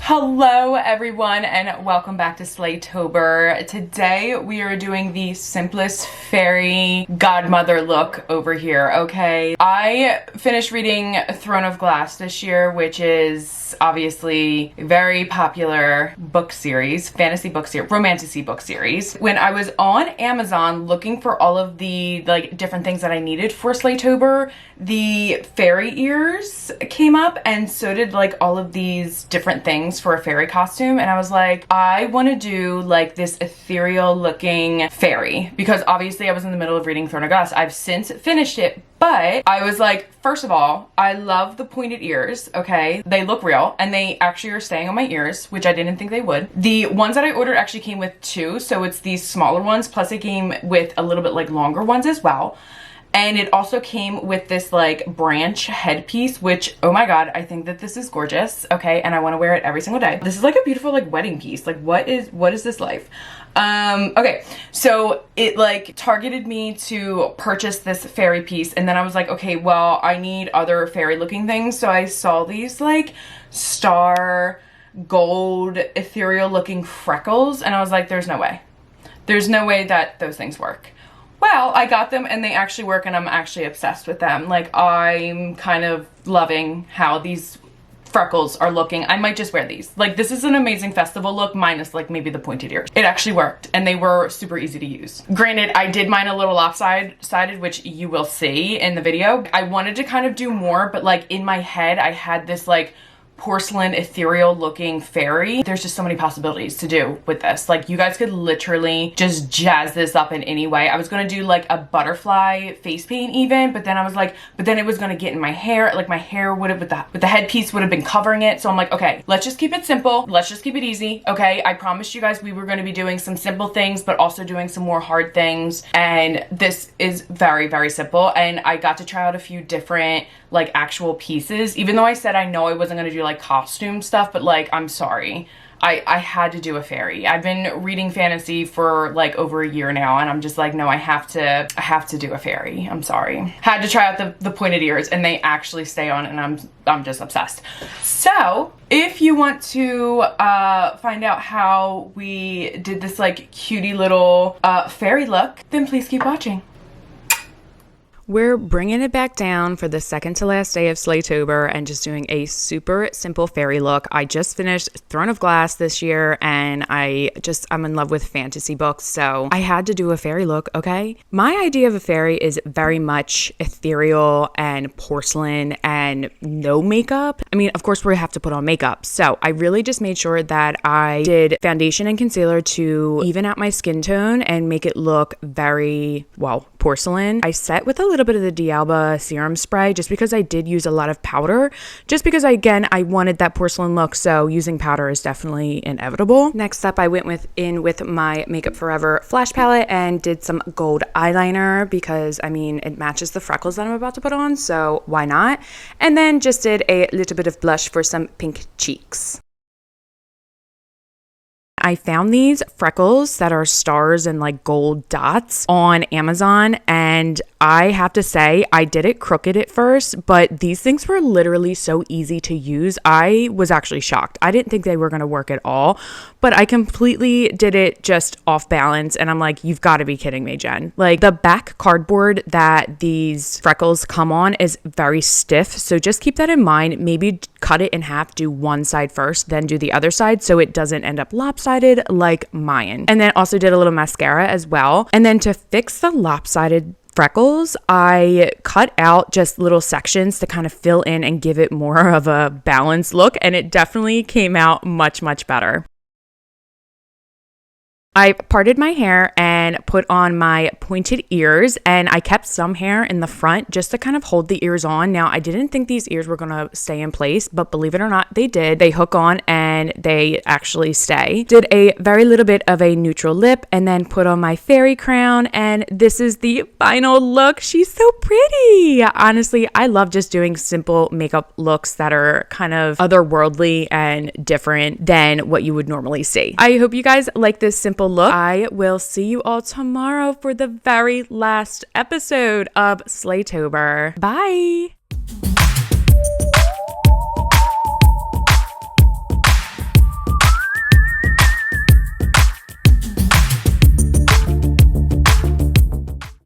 Hello everyone and welcome back to Slay-Tober. Today we are doing the simplest fairy godmother look over here, okay? I finished reading Throne of Glass this year, which is obviously a very popular book series, fantasy book series, romantasy book series. When I was on Amazon looking for all of the different things that I needed for Slay-Tober, the fairy ears came up and so did all of these different things for a fairy costume, and I was like, I want to do this ethereal looking fairy, because obviously I was in the middle of reading Throne of Glass. I've since finished it, but I was like, first of all, I love the pointed ears, okay? They look real, and they actually are staying on my ears, which I didn't think they would. The ones that I ordered actually came with two, so it's these smaller ones, plus it came with a little bit longer ones as well. And it also came with this branch headpiece, which, oh my god, I think that this is gorgeous, okay? And I want to wear it every single day. This is a beautiful wedding piece. What is this life? Okay, so it targeted me to purchase this fairy piece, and then I was like, okay, well, I need other fairy looking things. So I saw these star gold ethereal looking freckles, and I was like, there's no way. There's no way that those things work. Well, I got them and they actually work, and I'm actually obsessed with them. I'm kind of loving how these freckles are looking. I might just wear these. This is an amazing festival look minus maybe the pointed ears. It actually worked and they were super easy to use. Granted, I did mine a little lopsided, which you will see in the video. I wanted to kind of do more, but in my head, I had this porcelain ethereal looking fairy. There's just so many possibilities to do with this. You guys could literally just jazz this up in any way. I was gonna do a butterfly face paint even, but then I was like, but then it was gonna get in my hair. My hair would have, with the headpiece would have been covering it. So I'm like, okay, let's just keep it simple. Let's just keep it easy, okay? I promised you guys we were gonna be doing some simple things, but also doing some more hard things. And this is very, very simple. And I got to try out a few different actual pieces, even though I said I know I wasn't gonna do costume stuff, but I'm sorry, I had to do a fairy. I've been reading fantasy for over a year now, and I'm just no, I have to do a fairy. I'm sorry. Had to try out the pointed ears, and they actually stay on, and I'm just obsessed. So if you want to find out how we did this cutie little fairy look, then please keep watching. We're bringing it back down for the second to last day of Slay-Tober and just doing a super simple fairy look. I just finished Throne of Glass this year, and I'm in love with fantasy books, so I had to do a fairy look, okay? My idea of a fairy is very much ethereal and porcelain and no makeup. I mean, of course we have to put on makeup, so I really just made sure that I did foundation and concealer to even out my skin tone and make it look very, well, porcelain. I set with a little bit of the D'Alba serum spray just because I did use a lot of powder, just because I wanted that porcelain look, so using powder is definitely inevitable. Next up, I went in with my Makeup Forever Flash palette and did some gold eyeliner because it matches the freckles that I'm about to put on, so why not? And then just did a little bit of blush for some pink cheeks. I found these freckles that are stars and gold dots on Amazon, and I have to say I did it crooked at first, but these things were literally so easy to use. I was actually shocked. I didn't think they were going to work at all, but I completely did it just off balance, and I'm like, you've got to be kidding me, Jen. The back cardboard that these freckles come on is very stiff, so just keep that in mind. Maybe cut it in half, do one side first, then do the other side so it doesn't end up lopsided like mine. And then also did a little mascara as well. And then to fix the lopsided freckles, I cut out just little sections to kind of fill in and give it more of a balanced look, and it definitely came out much, much better. I parted my hair and put on my pointed ears, and I kept some hair in the front just to kind of hold the ears on. Now, I didn't think these ears were going to stay in place, but believe it or not, they did. They hook on and they actually stay. Did a very little bit of a neutral lip and then put on my fairy crown, and this is the final look. She's so pretty. Honestly, I love just doing simple makeup looks that are kind of otherworldly and different than what you would normally see. I hope you guys like this simple look. I will see you all tomorrow for the very last episode of Slay-Tober. Bye.